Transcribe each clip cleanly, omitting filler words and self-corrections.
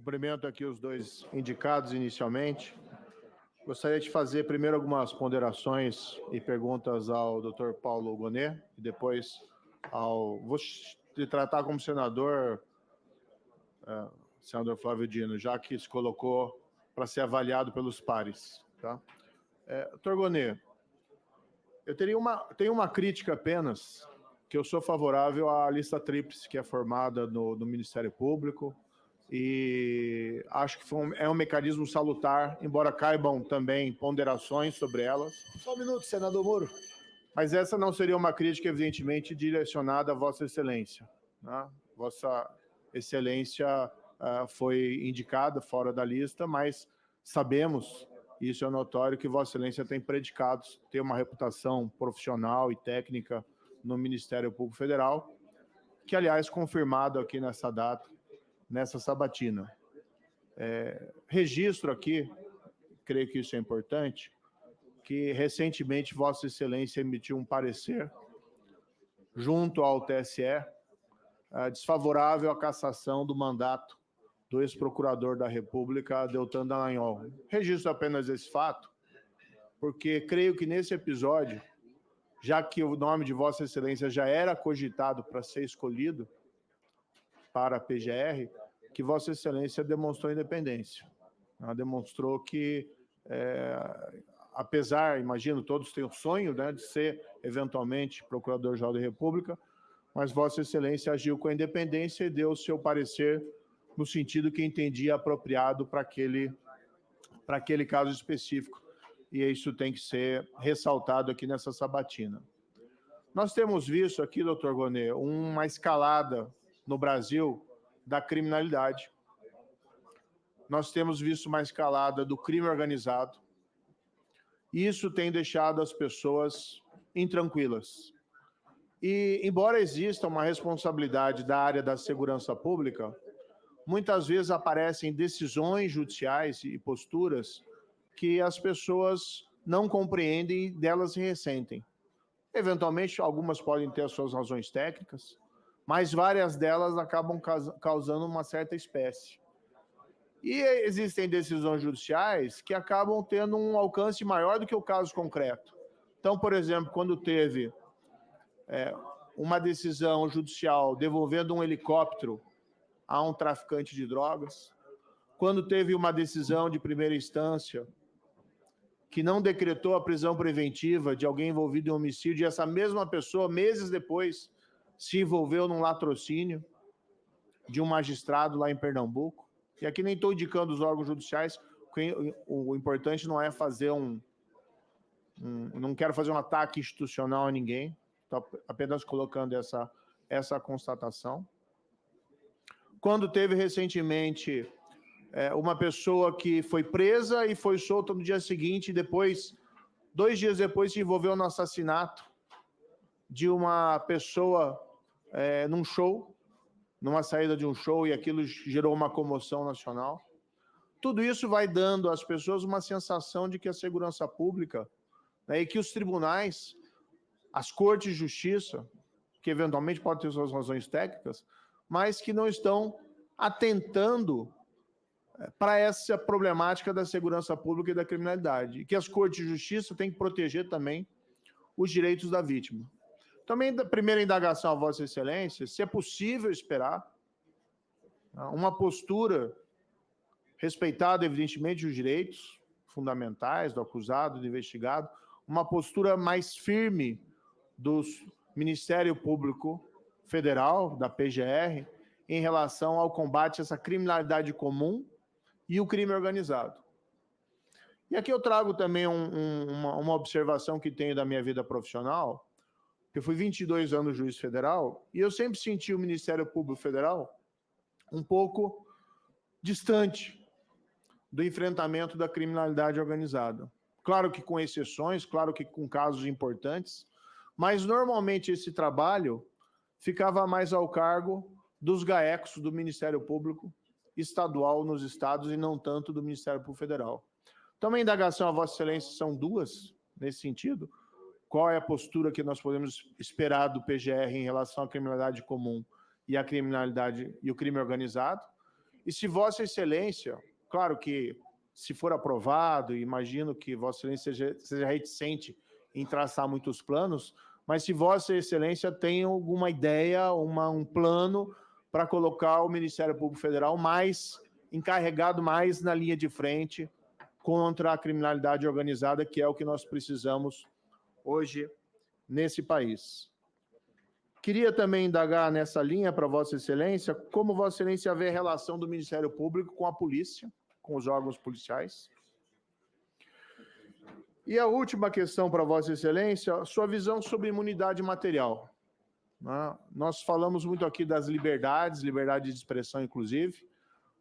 Cumprimento aqui os dois indicados inicialmente. Gostaria de fazer primeiro algumas ponderações e perguntas ao Dr. Paulo Gonet, e depois vou te tratar como senador, senador Flávio Dino, já que se colocou para ser avaliado pelos pares. Tá? Dr. Gonet, eu tenho uma crítica apenas, que eu sou favorável à lista tríplice que é formada no Ministério Público, e acho que é um mecanismo salutar, embora caibam também ponderações sobre elas. Só um minuto, senador Moro. Mas essa não seria uma crítica, evidentemente, direcionada a Vossa Excelência. Né? Vossa Excelência foi indicada fora da lista, mas sabemos, isso é notório, que Vossa Excelência tem predicados, tem uma reputação profissional e técnica no Ministério Público Federal, que, aliás, confirmado aqui nessa data, nessa sabatina. Registro aqui, creio que isso é importante, que recentemente Vossa Excelência emitiu um parecer junto ao TSE desfavorável à cassação do mandato do ex-procurador da República, Deltan Dallagnol. Registro apenas esse fato, porque creio que nesse episódio, já que o nome de Vossa Excelência já era cogitado para ser escolhido para a PGR, que Vossa Excelência demonstrou independência. Ela demonstrou que, apesar, imagino, todos têm o sonho, né, de ser, eventualmente, Procurador-Geral da República, mas Vossa Excelência agiu com a independência e deu o seu parecer no sentido que entendia apropriado para aquele caso específico. E isso tem que ser ressaltado aqui nessa sabatina. Nós temos visto aqui, doutor Gonet, uma escalada no Brasil da criminalidade. Nós temos visto uma escalada do crime organizado. E isso tem deixado as pessoas intranquilas. E, embora exista uma responsabilidade da área da segurança pública, muitas vezes aparecem decisões judiciais e posturas que as pessoas não compreendem e delas se ressentem. Eventualmente, algumas podem ter as suas razões técnicas, mas várias delas acabam causando uma certa espécie. E existem decisões judiciais que acabam tendo um alcance maior do que o caso concreto. Então, por exemplo, quando teve uma decisão judicial devolvendo um helicóptero a um traficante de drogas, quando teve uma decisão de primeira instância que não decretou a prisão preventiva de alguém envolvido em homicídio, e essa mesma pessoa, meses depois, se envolveu num latrocínio de um magistrado lá em Pernambuco. E aqui nem estou indicando os órgãos judiciais, o importante não é fazer não quero fazer um ataque institucional a ninguém, estou apenas colocando essa constatação. Quando teve recentemente uma pessoa que foi presa e foi solta no dia seguinte, e depois, 2 dias depois, se envolveu no assassinato de uma pessoa num show, numa saída de um show, e aquilo gerou uma comoção nacional. Tudo isso vai dando às pessoas uma sensação de que a segurança pública, né, e que os tribunais, as cortes de justiça, que eventualmente podem ter suas razões técnicas, mas que não estão atentando para essa problemática da segurança pública e da criminalidade, e que as cortes de justiça têm que proteger também os direitos da vítima. Também, da primeira indagação a Vossa Excelência, se é possível esperar uma postura respeitada, evidentemente, os direitos fundamentais do acusado, do investigado, uma postura mais firme do Ministério Público Federal, da PGR, em relação ao combate a essa criminalidade comum e o crime organizado. E aqui eu trago também uma observação que tenho da minha vida profissional, que eu fui 22 anos juiz federal, e eu sempre senti o Ministério Público Federal um pouco distante do enfrentamento da criminalidade organizada. Claro que com exceções, claro que com casos importantes, mas normalmente esse trabalho ficava mais ao cargo dos GAECos do Ministério Público Estadual nos estados e não tanto do Ministério Público Federal. Então, a indagação a Vossa Excelência são duas, nesse sentido. Qual é a postura que nós podemos esperar do PGR em relação à criminalidade comum e à criminalidade e o crime organizado? E se Vossa Excelência, claro que se for aprovado, imagino que Vossa Excelência seja reticente em traçar muitos planos, mas se Vossa Excelência tem alguma ideia, um plano para colocar o Ministério Público Federal mais encarregado, mais na linha de frente contra a criminalidade organizada, que é o que nós precisamos hoje nesse país. Queria também indagar nessa linha para Vossa Excelência, como Vossa Excelência vê a relação do Ministério Público com a polícia, com os órgãos policiais. E a última questão para Vossa Excelência, sua visão sobre imunidade material. Nós falamos muito aqui das liberdades, liberdade de expressão, inclusive,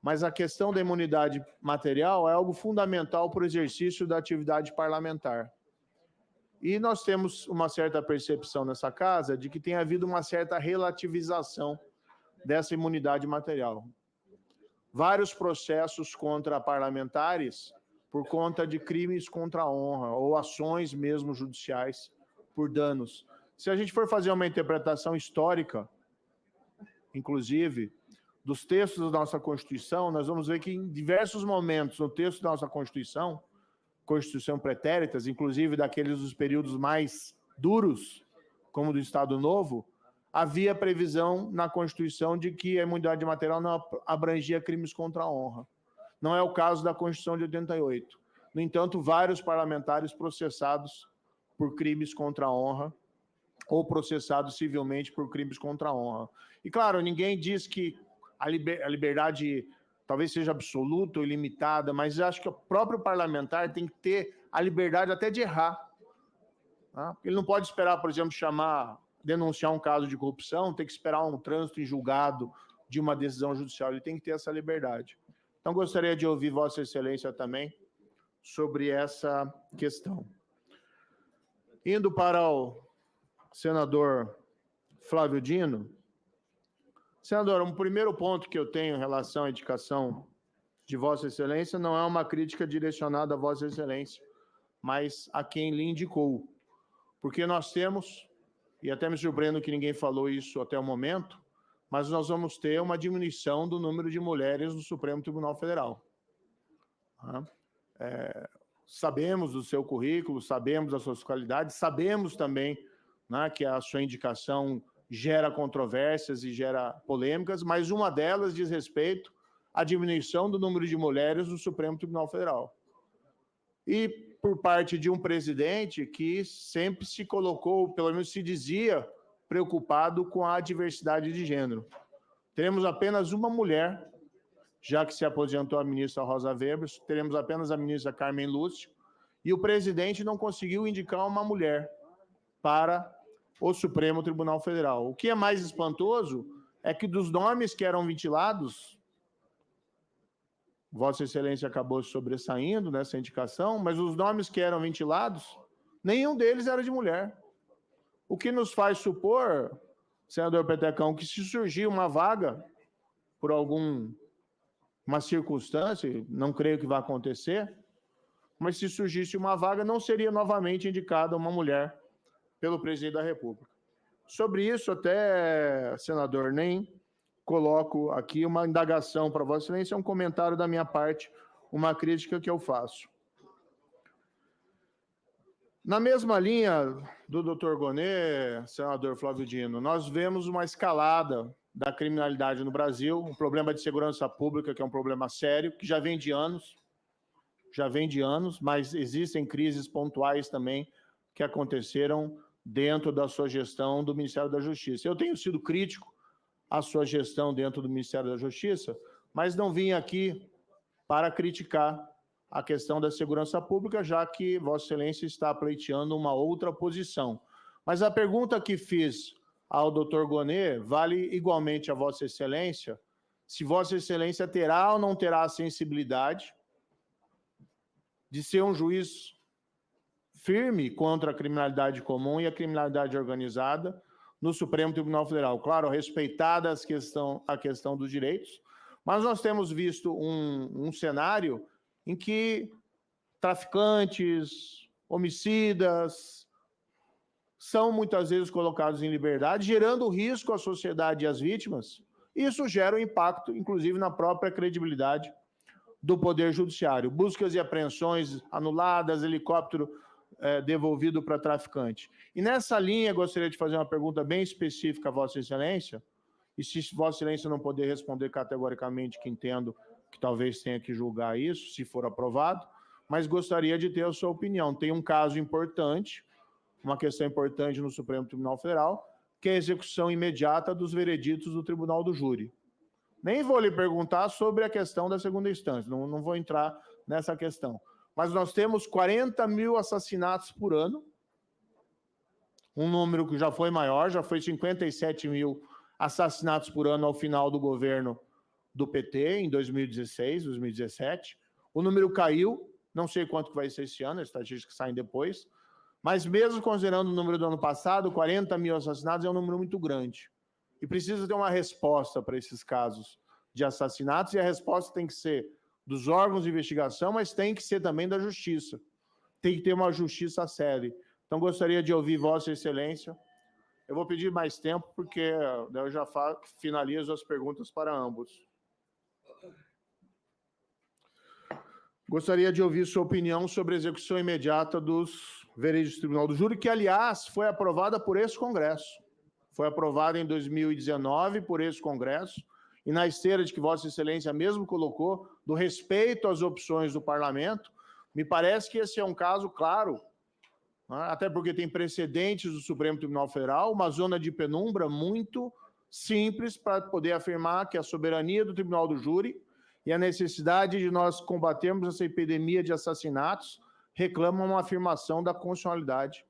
mas a questão da imunidade material é algo fundamental para o exercício da atividade parlamentar. E nós temos uma certa percepção nessa casa de que tem havido uma certa relativização dessa imunidade material. Vários processos contra parlamentares por conta de crimes contra a honra ou ações mesmo judiciais por danos. Se a gente for fazer uma interpretação histórica, inclusive, dos textos da nossa Constituição, nós vamos ver que em diversos momentos no texto da nossa Constituição pretéritas, inclusive daqueles dos períodos mais duros, como do Estado Novo, havia previsão na Constituição de que a imunidade material não abrangia crimes contra a honra. Não é o caso da Constituição de 88. No entanto, vários parlamentares processados por crimes contra a honra ou processados civilmente por crimes contra a honra. E, claro, ninguém diz que a liberdade talvez seja absoluta ou ilimitada, mas acho que o próprio parlamentar tem que ter a liberdade até de errar. Tá? Ele não pode esperar, por exemplo, denunciar um caso de corrupção, tem que esperar um trânsito em julgado de uma decisão judicial, ele tem que ter essa liberdade. Então, gostaria de ouvir Vossa Excelência também sobre essa questão. Indo para o senador Flávio Dino. Senador, um primeiro ponto que eu tenho em relação à indicação de Vossa Excelência não é uma crítica direcionada a Vossa Excelência, mas a quem lhe indicou. Porque nós temos, e até me surpreendo que ninguém falou isso até o momento, mas nós vamos ter uma diminuição do número de mulheres no Supremo Tribunal Federal. Sabemos do seu currículo, sabemos das suas qualidades, sabemos também que a sua indicação gera controvérsias e gera polêmicas, mas uma delas diz respeito à diminuição do número de mulheres no Supremo Tribunal Federal. E por parte de um presidente que sempre se colocou, pelo menos se dizia, preocupado com a diversidade de gênero. Teremos apenas uma mulher, já que se aposentou a ministra Rosa Weber, teremos apenas a ministra Carmen Lúcia, e o presidente não conseguiu indicar uma mulher para o Supremo Tribunal Federal. O que é mais espantoso é que dos nomes que eram ventilados, Vossa Excelência acabou sobressaindo nessa indicação, mas os nomes que eram ventilados, nenhum deles era de mulher. O que nos faz supor, senador Petecão, que se surgir uma vaga por alguma circunstância, não creio que vai acontecer, mas se surgisse uma vaga, não seria novamente indicada uma mulher pelo presidente da República. Sobre isso, até, senador, nem coloco aqui uma indagação para Vossa Excelência, é um comentário da minha parte, uma crítica que eu faço. Na mesma linha do doutor Gonê, senador Flávio Dino, nós vemos uma escalada da criminalidade no Brasil, um problema de segurança pública, que é um problema sério, que já vem de anos, mas existem crises pontuais também que aconteceram dentro da sua gestão do Ministério da Justiça. Eu tenho sido crítico à sua gestão dentro do Ministério da Justiça, mas não vim aqui para criticar a questão da segurança pública, já que Vossa Excelência está pleiteando uma outra posição. Mas a pergunta que fiz ao doutor Gonê vale igualmente a Vossa Excelência, se Vossa Excelência terá ou não terá a sensibilidade de ser um juiz firme contra a criminalidade comum e a criminalidade organizada no Supremo Tribunal Federal. Claro, respeitada a questão dos direitos, mas nós temos visto um cenário em que traficantes, homicidas, são muitas vezes colocados em liberdade, gerando risco à sociedade e às vítimas, Isso gera um impacto, inclusive, na própria credibilidade do Poder Judiciário. Buscas e apreensões anuladas, helicóptero devolvido para traficante. E nessa linha, gostaria de fazer uma pergunta bem específica a Vossa Excelência, e se Vossa Excelência não poder responder categoricamente, que entendo que talvez tenha que julgar isso, se for aprovado, mas gostaria de ter a sua opinião. Tem um caso importante, uma questão importante no Supremo Tribunal Federal, que é a execução imediata dos vereditos do Tribunal do Júri. Nem vou lhe perguntar sobre a questão da segunda instância, não vou entrar nessa questão. Mas nós temos 40 mil assassinatos por ano, um número que já foi maior, já foi 57 mil assassinatos por ano ao final do governo do PT, em 2016, 2017. O número caiu, não sei quanto que vai ser esse ano, as estatísticas saem depois, mas mesmo considerando o número do ano passado, 40 mil assassinatos é um número muito grande. E precisa ter uma resposta para esses casos de assassinatos, e a resposta tem que ser dos órgãos de investigação, mas tem que ser também da justiça. Tem que ter uma justiça séria. Então, gostaria de ouvir Vossa Excelência. Eu vou pedir mais tempo, porque eu já finalizo as perguntas para ambos. Gostaria de ouvir sua opinião sobre a execução imediata dos vereditos do Tribunal do Júri, que, aliás, foi aprovada por esse Congresso. Foi aprovada em 2019 por esse Congresso, e na esteira de que Vossa Excelência mesmo colocou, do respeito às opções do Parlamento, me parece que esse é um caso claro, né? Até porque tem precedentes do Supremo Tribunal Federal, uma zona de penumbra muito simples para poder afirmar que a soberania do Tribunal do Júri e a necessidade de nós combatermos essa epidemia de assassinatos reclamam uma afirmação da constitucionalidade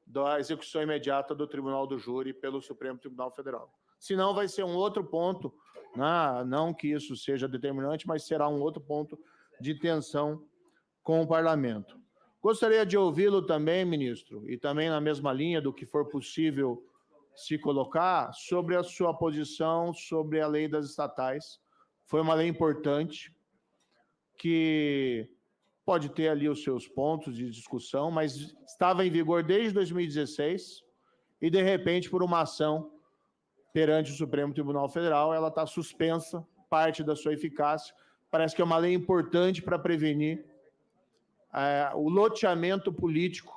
da execução imediata do Tribunal do Júri pelo Supremo Tribunal Federal. Senão vai ser um outro ponto, né? Não que isso seja determinante, mas será um outro ponto de tensão com o Parlamento. Gostaria de ouvi-lo também, ministro, e também na mesma linha do que for possível se colocar, sobre a sua posição sobre a lei das estatais. Foi uma lei importante, que pode ter ali os seus pontos de discussão, mas estava em vigor desde 2016 e, de repente, por uma ação perante o Supremo Tribunal Federal, ela está suspensa, parte da sua eficácia. Parece que é uma lei importante para prevenir o loteamento político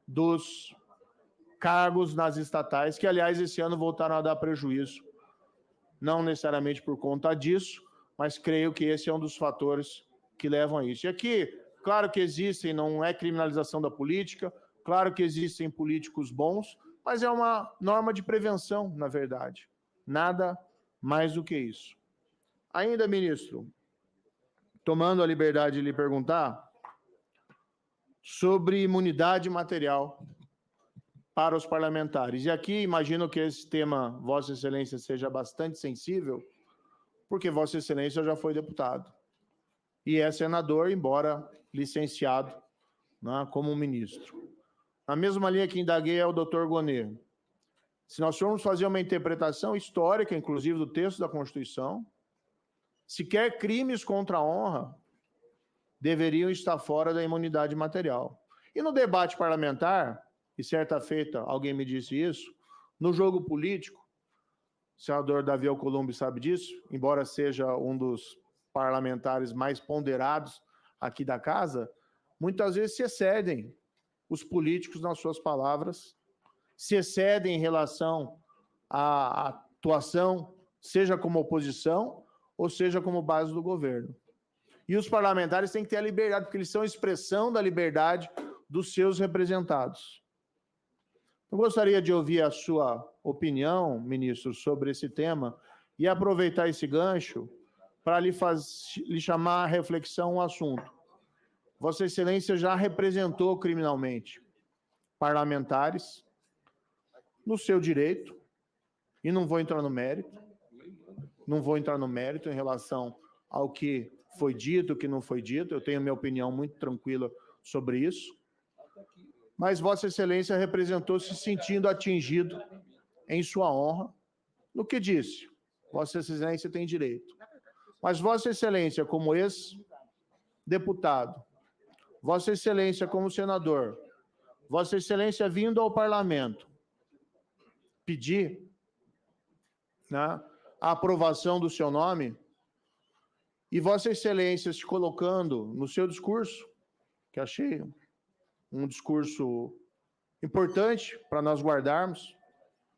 dos cargos nas estatais, que, aliás, esse ano voltaram a dar prejuízo, não necessariamente por conta disso, mas creio que esse é um dos fatores que levam a isso. E aqui, claro que existem, não é criminalização da política, claro que existem políticos bons, mas é uma norma de prevenção, na verdade. Nada mais do que isso. Ainda, ministro, tomando a liberdade de lhe perguntar sobre imunidade material para os parlamentares. E aqui imagino que esse tema, Vossa Excelência, seja bastante sensível, porque Vossa Excelência já foi deputado e é senador, embora licenciado, né, como ministro. Na mesma linha que indaguei ao doutor Gonê, se nós formos fazer uma interpretação histórica, inclusive do texto da Constituição, sequer crimes contra a honra deveriam estar fora da imunidade material. E no debate parlamentar, e certa feita alguém me disse isso, no jogo político, o senador Davi Alcolumbre sabe disso, embora seja um dos parlamentares mais ponderados aqui da casa, muitas vezes se excedem os políticos nas suas palavras, se excedem em relação à atuação, seja como oposição ou seja como base do governo. E os parlamentares têm que ter a liberdade, porque eles são expressão da liberdade dos seus representados. Eu gostaria de ouvir a sua opinião, ministro, sobre esse tema e aproveitar esse gancho para lhe chamar a reflexão um assunto. Vossa Excelência já representou criminalmente parlamentares no seu direito, e não vou entrar no mérito, em relação ao que foi dito, o que não foi dito, eu tenho minha opinião muito tranquila sobre isso, mas Vossa Excelência representou se sentindo atingido em sua honra no que disse. Vossa Excelência tem direito. Mas Vossa Excelência, como ex-deputado, Vossa Excelência, como senador, Vossa Excelência vindo ao parlamento pedir, né, a aprovação do seu nome, e Vossa Excelência se colocando no seu discurso, que achei um discurso importante para nós guardarmos,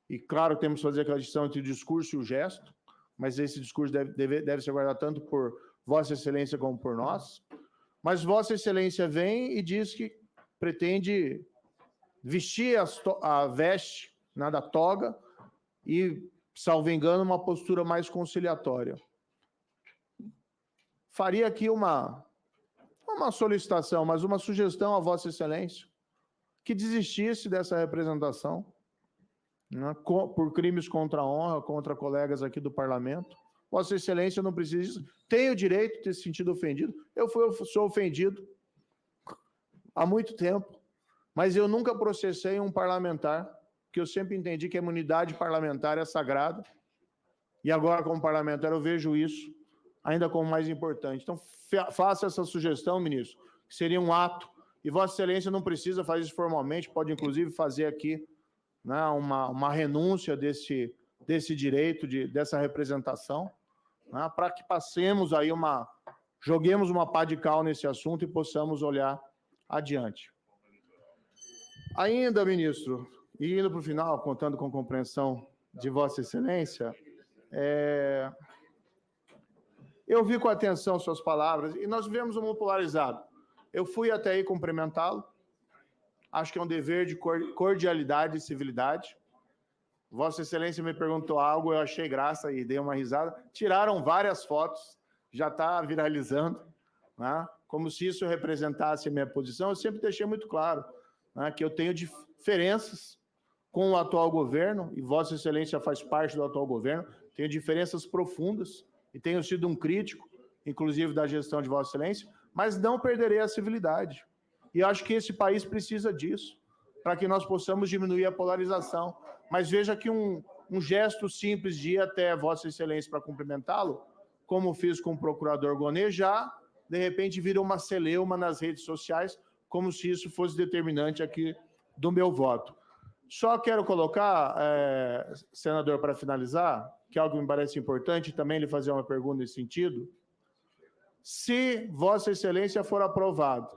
e claro, temos que fazer aquela distinção entre o discurso e o gesto, mas esse discurso deve ser guardado tanto por Vossa Excelência como por nós. Mas Vossa Excelência vem e diz que pretende vestir a veste, da toga, e, salvo engano, uma postura mais conciliatória. Faria aqui uma solicitação, mas uma sugestão a Vossa Excelência, que desistisse dessa representação, né, por crimes contra a honra, contra colegas aqui do Parlamento. Vossa Excelência não precisa, tem o direito de ter se sentido ofendido. Eu sou ofendido há muito tempo, mas eu nunca processei um parlamentar, porque eu sempre entendi que a imunidade parlamentar é sagrada, e agora, como parlamentar, eu vejo isso ainda como mais importante. Então, faça essa sugestão, ministro, que seria um ato, e Vossa Excelência não precisa fazer isso formalmente, pode, inclusive, fazer aqui, né, uma renúncia desse direito, dessa representação, né, para que passemos aí joguemos uma pá de cal nesse assunto e possamos olhar adiante. Ainda, ministro, e indo para o final, contando com a compreensão de Vossa Excelência, eu vi com atenção suas palavras e nós vivemos um mundo polarizado. Eu fui até aí cumprimentá-lo, acho que é um dever de cordialidade e civilidade. Vossa Excelência me perguntou algo, eu achei graça e dei uma risada. Tiraram várias fotos, já está viralizando, né? Como se isso representasse a minha posição. Eu sempre deixei muito claro, né, que eu tenho diferenças com o atual governo, e Vossa Excelência faz parte do atual governo, tenho diferenças profundas, e tenho sido um crítico, inclusive, da gestão de Vossa Excelência, mas não perderei a civilidade. E acho que esse país precisa disso, para que nós possamos diminuir a polarização. Mas veja que um gesto simples de ir até Vossa Excelência para cumprimentá-lo, como fiz com o procurador Gonê, já, de repente, vira uma celeuma nas redes sociais, como se isso fosse determinante aqui do meu voto. Só quero colocar, senador, para finalizar, que é algo que me parece importante, também lhe fazer uma pergunta nesse sentido. Se Vossa Excelência for aprovado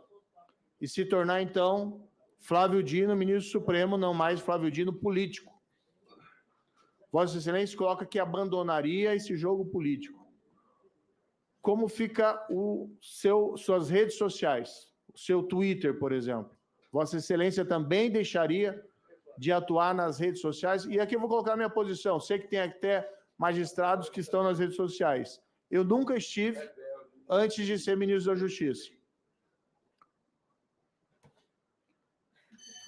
e se tornar, então, Flávio Dino, ministro supremo, não mais Flávio Dino, político, Vossa Excelência coloca que abandonaria esse jogo político. Como fica suas redes sociais, o seu Twitter, por exemplo? Vossa Excelência também deixaria de atuar nas redes sociais? E aqui eu vou colocar a minha posição. Sei que tem até magistrados que estão nas redes sociais. Eu nunca estive antes de ser ministro da Justiça.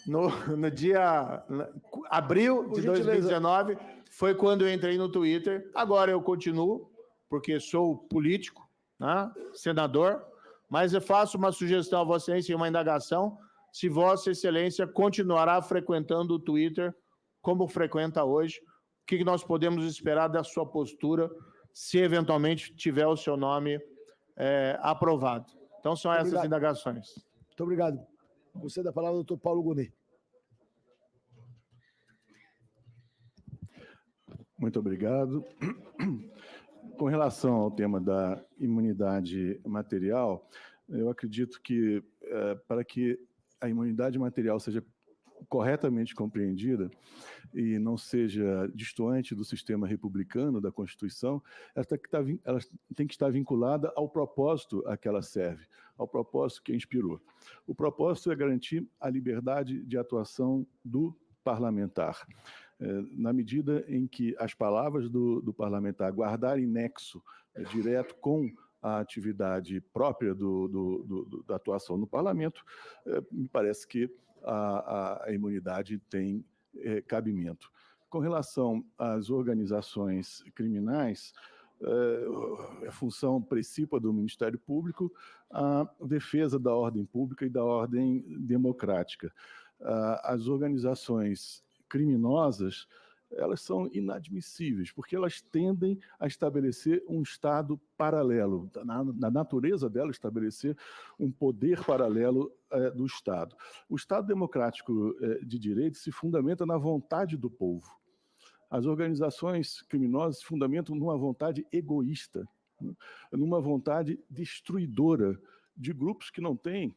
No dia abril de 2019, foi quando eu entrei no Twitter. Agora eu continuo, porque sou político, né, senador, mas eu faço uma sugestão a Vossa Excelência e uma indagação, se Vossa Excelência continuará frequentando o Twitter como frequenta hoje, o que nós podemos esperar da sua postura, se eventualmente tiver o seu nome aprovado. Então, são essas indagações. Muito obrigado. Você dá a palavra ao doutor Paulo Gonê. Muito obrigado. Com relação ao tema da imunidade material, eu acredito que, para que a imunidade material seja corretamente compreendida e não seja distoante do sistema republicano, da Constituição, ela tem que estar vinculada ao propósito a que ela serve, ao propósito que a inspirou. O propósito é garantir a liberdade de atuação do parlamentar. Na medida em que as palavras do parlamentar guardarem nexo direto com a atividade própria da atuação no parlamento, me parece que a imunidade tem cabimento. Com relação às organizações criminais, a função principal do Ministério Público a defesa da ordem pública e da ordem democrática. As organizações criminosas, elas são inadmissíveis, porque elas tendem a estabelecer um Estado paralelo, na natureza dela, estabelecer um poder paralelo do Estado. O Estado democrático de direito se fundamenta na vontade do povo. As organizações criminosas se fundamentam numa vontade egoísta, né? Numa vontade destruidora de grupos que não têm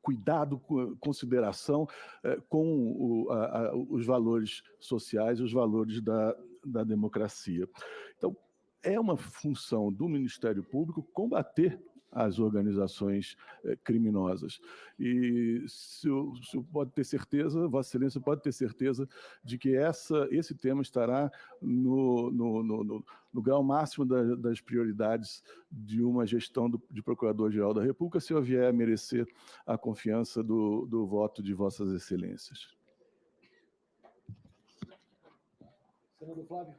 cuidado, consideração com os valores sociais, os valores da democracia. Então, é uma função do Ministério Público combater as organizações criminosas. E o senhor pode ter certeza, Vossa Excelência pode ter certeza de que esse tema estará no grau máximo das prioridades de uma gestão de Procurador-Geral da República, se eu vier a merecer a confiança do voto de Vossas Excelências. Senador Flávio.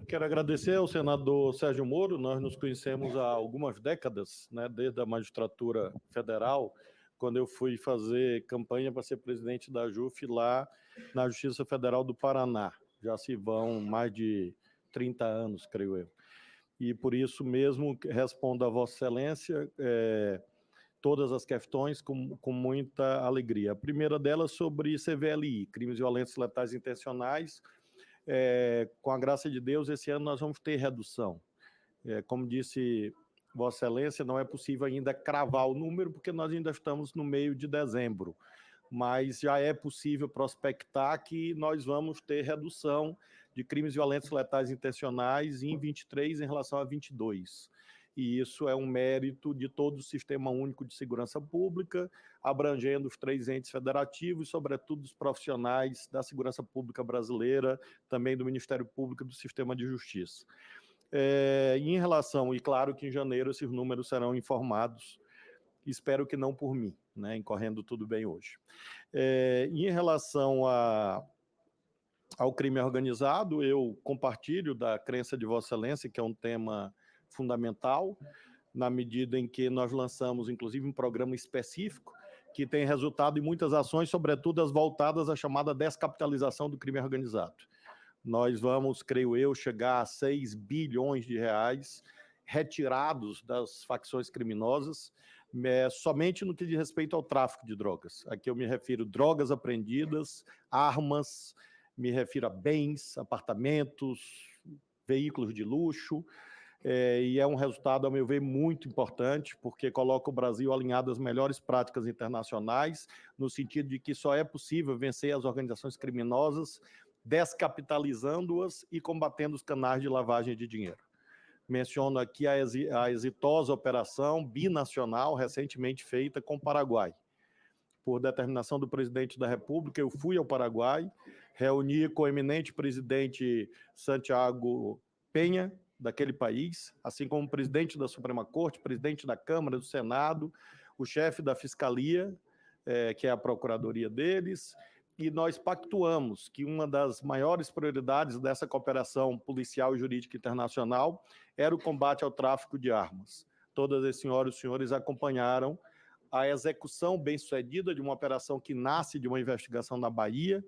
Quero agradecer ao senador Sérgio Moro. Nós nos conhecemos há algumas décadas, né, desde a magistratura federal, quando eu fui fazer campanha para ser presidente da JUF lá na Justiça Federal do Paraná. Já se vão mais de 30 anos, creio eu. E por isso mesmo respondo a Vossa Excelência todas as questões com muita alegria. A primeira delas sobre CVLI, crimes violentos letais intencionais. Com a graça de Deus, esse ano nós vamos ter redução. Como disse Vossa Excelência, não é possível ainda cravar o número, porque nós ainda estamos no meio de dezembro, mas já é possível prospectar que nós vamos ter redução de crimes violentos letais intencionais em 23 em relação a 22. E isso é um mérito de todo o Sistema Único de Segurança Pública, abrangendo os 3 entes federativos, sobretudo os profissionais da segurança pública brasileira, também do Ministério Público e do Sistema de Justiça. Em relação, e claro que em janeiro esses números serão informados, espero que não por mim, né, incorrendo tudo bem hoje. Em relação ao crime organizado, eu compartilho da crença de Vossa Excelência, que é um tema fundamental, na medida em que nós lançamos, inclusive, um programa específico que tem resultado em muitas ações, sobretudo as voltadas à chamada descapitalização do crime organizado. Nós vamos, creio eu, chegar a 6 bilhões de reais retirados das facções criminosas, somente no que diz respeito ao tráfico de drogas. Aqui eu me refiro a drogas apreendidas, armas, me refiro a bens, apartamentos, veículos de luxo, e é um resultado, ao meu ver, muito importante, porque coloca o Brasil alinhado às melhores práticas internacionais, no sentido de que só é possível vencer as organizações criminosas descapitalizando-as e combatendo os canais de lavagem de dinheiro. Menciono aqui a exitosa operação binacional recentemente feita com o Paraguai. Por determinação do presidente da República, eu fui ao Paraguai, reuni com o eminente presidente Santiago Penha, daquele país, assim como o presidente da Suprema Corte, presidente da Câmara, do Senado, o chefe da Fiscalia, que é a procuradoria deles, e nós pactuamos que uma das maiores prioridades dessa cooperação policial e jurídica internacional era o combate ao tráfico de armas. Todas as senhoras e os senhores acompanharam a execução bem-sucedida de uma operação que nasce de uma investigação na Bahia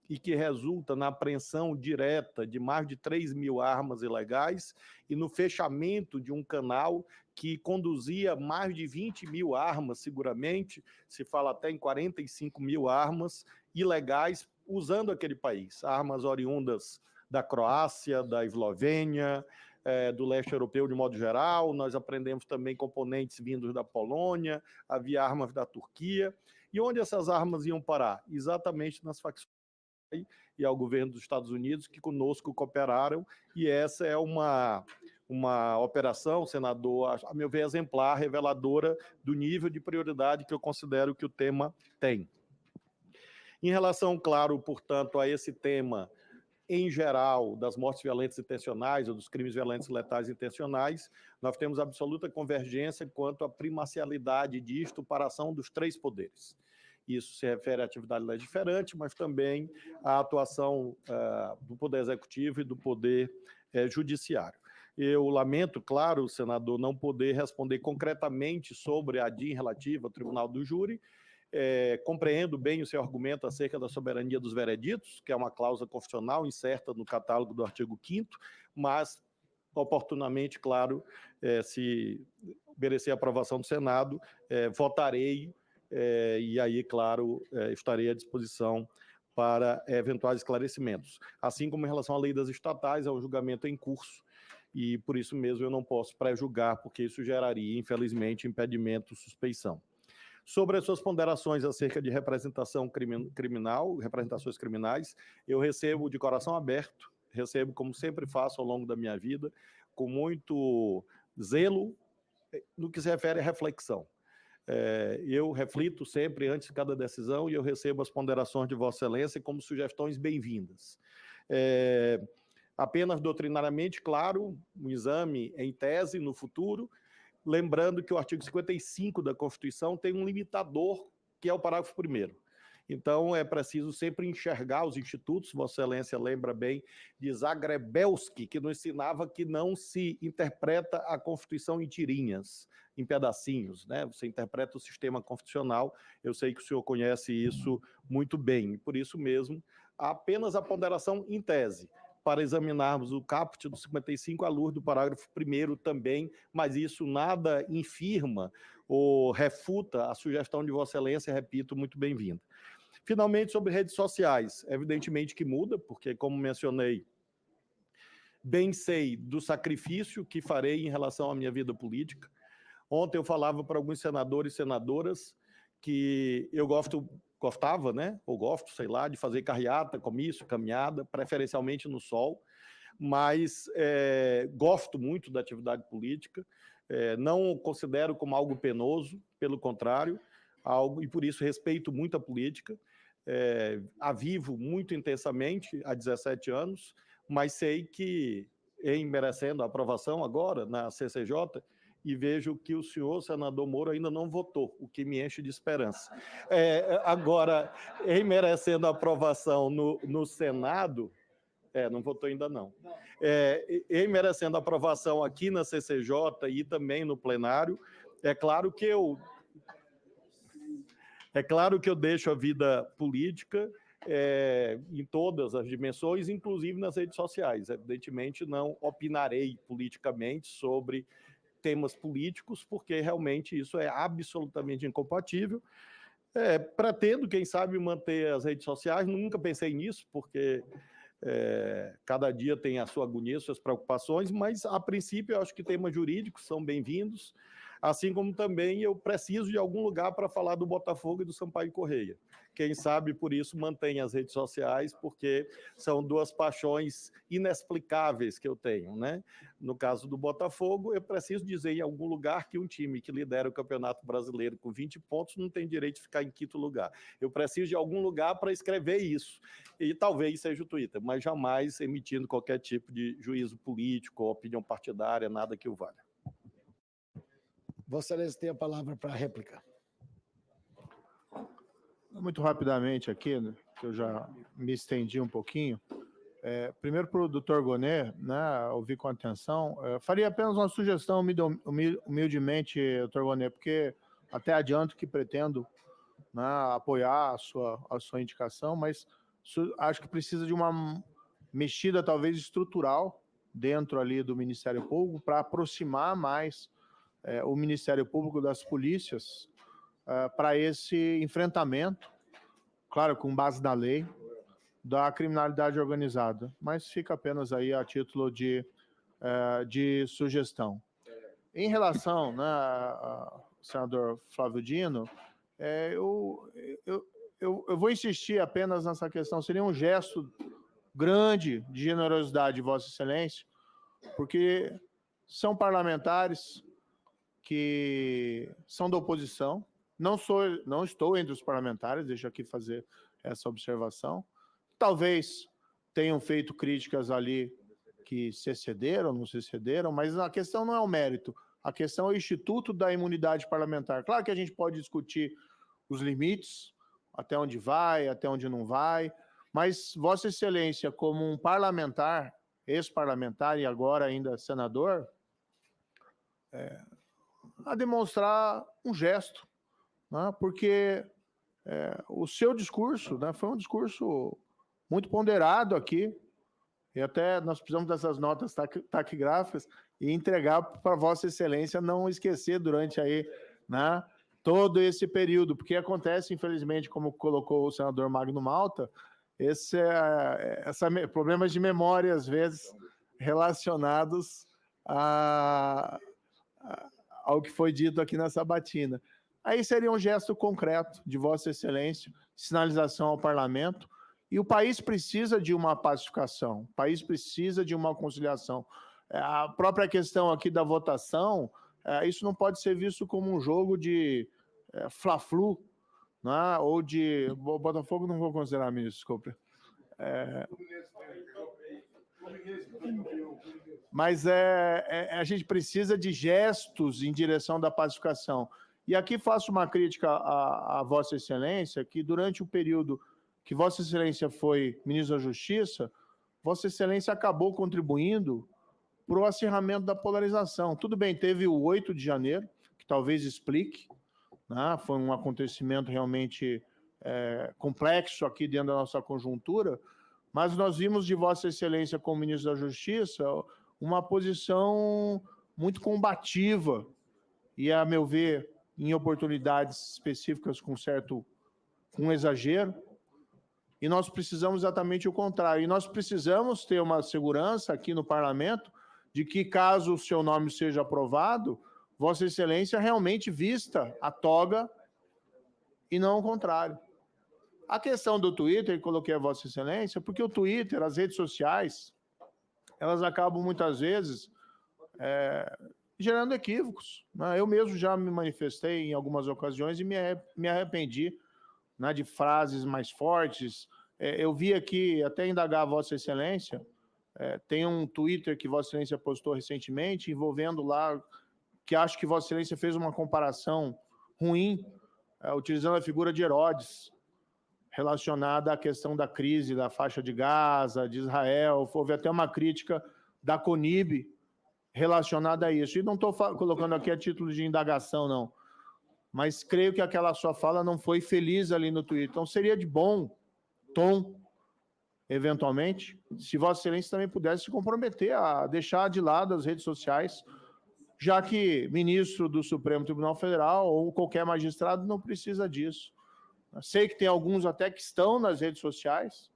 e que resulta na apreensão direta de mais de 3 mil armas ilegais e no fechamento de um canal que conduzia mais de 20 mil armas, seguramente, se fala até em 45 mil armas ilegais, usando aquele país. Armas oriundas da Croácia, da Eslovênia, do leste europeu de modo geral. Nós apreendemos também componentes vindos da Polônia, havia armas da Turquia. E onde essas armas iam parar? Exatamente nas facções e ao governo dos Estados Unidos, que conosco cooperaram, e essa é uma operação, senador, a meu ver, exemplar, reveladora do nível de prioridade que eu considero que o tema tem. Em relação, claro, portanto, a esse tema, em geral, das mortes violentas intencionais ou dos crimes violentos letais intencionais, nós temos absoluta convergência quanto à primacialidade disto para a ação dos 3 poderes. Isso se refere à atividade legiferante, mas também à atuação do Poder Executivo e do Poder Judiciário. Eu lamento, claro, senador, não poder responder concretamente sobre a DIN relativa ao Tribunal do Júri. Compreendo bem o seu argumento acerca da soberania dos vereditos, que é uma cláusula constitucional incerta no catálogo do artigo 5º, mas, oportunamente, claro, se merecer a aprovação do Senado, votarei, e aí, claro, estarei à disposição para eventuais esclarecimentos. Assim como em relação à lei das estatais, é um julgamento em curso, e por isso mesmo eu não posso pré-julgar, porque isso geraria, infelizmente, impedimento, suspeição. Sobre as suas ponderações acerca de representação criminal, representações criminais, eu recebo de coração aberto, recebo como sempre faço ao longo da minha vida, com muito zelo no que se refere à reflexão. Eu reflito sempre antes de cada decisão e eu recebo as ponderações de Vossa Excelência como sugestões bem-vindas. Apenas doutrinariamente, claro, um exame em tese no futuro, lembrando que o artigo 55 da Constituição tem um limitador, que é o parágrafo 1º. Então, é preciso sempre enxergar os institutos. Vossa Excelência lembra bem de Zagrebelski, que nos ensinava que não se interpreta a Constituição em tirinhas, em pedacinhos, né? Você interpreta o sistema constitucional. Eu sei que o senhor conhece isso muito bem. Por isso mesmo, apenas a ponderação em tese, para examinarmos o caput do 55 à luz do parágrafo 1º também, mas isso nada infirma ou refuta a sugestão de Vossa Excelência, repito, muito bem-vinda. Finalmente, sobre redes sociais, evidentemente que muda, porque, como mencionei, bem sei do sacrifício que farei em relação à minha vida política. Ontem eu falava para alguns senadores e senadoras que eu gostava, né? Ou gosto, sei lá, de fazer carreata, comício, caminhada, preferencialmente no sol, mas gosto muito da atividade política, não considero como algo penoso, pelo contrário, e por isso respeito muito a política, a vivo muito intensamente há 17 anos, mas sei que, em merecendo a aprovação agora na CCJ, e vejo que o senhor, senador Moro, ainda não votou, o que me enche de esperança. Agora, em merecendo a aprovação no Senado, não votou ainda não. Em merecendo a aprovação aqui na CCJ e também no plenário, é claro que eu deixo a vida política em todas as dimensões, inclusive nas redes sociais. Evidentemente, não opinarei politicamente sobre temas políticos, porque realmente isso é absolutamente incompatível. Pretendo, quem sabe, manter as redes sociais, nunca pensei nisso, porque cada dia tem a sua agonia, suas preocupações, mas, a princípio, eu acho que temas jurídicos são bem-vindos, assim como também eu preciso de algum lugar para falar do Botafogo e do Sampaio Corrêa. Quem sabe, por isso, mantém as redes sociais, porque são duas paixões inexplicáveis que eu tenho, né? No caso do Botafogo, eu preciso dizer em algum lugar que um time que lidera o Campeonato Brasileiro com 20 pontos não tem direito de ficar em quinto lugar. Eu preciso de algum lugar para escrever isso. E talvez seja o Twitter, mas jamais emitindo qualquer tipo de juízo político ou opinião partidária, nada que o valha. Vossa Excelência tem a palavra para a réplica. Muito rapidamente aqui, né, que eu já me estendi um pouquinho. Primeiro para o doutor Gonet, né, ouvi com atenção. Faria apenas uma sugestão, humildemente, doutor Gonet, porque até adianto que pretendo, né, apoiar a sua indicação, mas acho que precisa de uma mexida talvez estrutural dentro ali do Ministério Público para aproximar mais o Ministério Público das polícias para esse enfrentamento, claro, com base na lei, da criminalidade organizada, mas fica apenas aí a título de sugestão. Em relação, né, ao senador Flávio Dino, eu vou insistir apenas nessa questão, seria um gesto grande de generosidade de Vossa Excelência, porque são parlamentares que são da oposição, não estou entre os parlamentares, deixo aqui fazer essa observação. Talvez tenham feito críticas ali que se excederam, não se excederam, mas a questão não é o mérito, a questão é o Instituto da Imunidade Parlamentar. Claro que a gente pode discutir os limites, até onde vai, até onde não vai, mas Vossa Excelência, como um parlamentar, ex-parlamentar e agora ainda senador, a demonstrar um gesto, né? Porque o seu discurso, né, foi um discurso muito ponderado aqui, e até nós precisamos dessas notas taquigráficas e entregar para Vossa Excelência não esquecer durante aí, né, todo esse período, porque acontece, infelizmente, como colocou o senador Magno Malta, Problemas de memória, às vezes, relacionados ao que foi dito aqui na sabatina. Aí seria um gesto concreto de Vossa Excelência, sinalização ao parlamento, e o país precisa de uma pacificação, o país precisa de uma conciliação. A própria questão aqui da votação, isso não pode ser visto como um jogo de fla-flu, né? Ou de... Botafogo não vou considerar, ministro, desculpe. Mas a gente precisa de gestos em direção da pacificação. E aqui faço uma crítica à Vossa Excelência, que durante o período que Vossa Excelência foi ministro da Justiça, Vossa Excelência acabou contribuindo para o acirramento da polarização. Tudo bem, teve o 8 de janeiro, que talvez explique, né? Foi um acontecimento realmente complexo aqui dentro da nossa conjuntura, mas nós vimos de Vossa Excelência como ministro da Justiça uma posição muito combativa e, a meu ver, em oportunidades específicas com exagero, e nós precisamos exatamente o contrário. E nós precisamos ter uma segurança aqui no parlamento de que, caso o seu nome seja aprovado, Vossa Excelência realmente vista a toga e não o contrário. A questão do Twitter, que coloquei a Vossa Excelência, porque o Twitter, as redes sociais, elas acabam muitas vezes gerando equívocos, né? Eu mesmo já me manifestei em algumas ocasiões e me arrependi, né, de frases mais fortes. Eu vi aqui, até indagar a Vossa Excelência, tem um Twitter que Vossa Excelência postou recentemente, envolvendo lá, que acho que Vossa Excelência fez uma comparação ruim, utilizando a figura de Herodes, relacionada à questão da crise da faixa de Gaza, de Israel. Houve até uma crítica da CONIB relacionada a isso. E não estou colocando aqui a título de indagação, não. Mas creio que aquela sua fala não foi feliz ali no Twitter. Então, seria de bom tom, eventualmente, se Vossa Excelência também pudesse se comprometer a deixar de lado as redes sociais, já que ministro do Supremo Tribunal Federal ou qualquer magistrado não precisa disso. Sei que tem alguns até que estão nas redes sociais.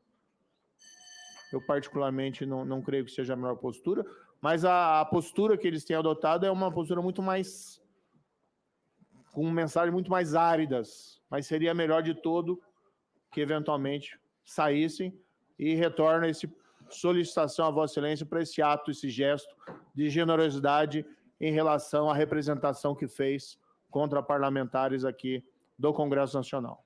Eu, particularmente, não creio que seja a melhor postura, mas a postura que eles têm adotado é uma postura muito mais... com mensagens muito mais áridas, mas seria melhor de todo que, eventualmente, saíssem e retornem essa solicitação a Vossa Excelência para esse ato, esse gesto de generosidade em relação à representação que fez contra parlamentares aqui do Congresso Nacional.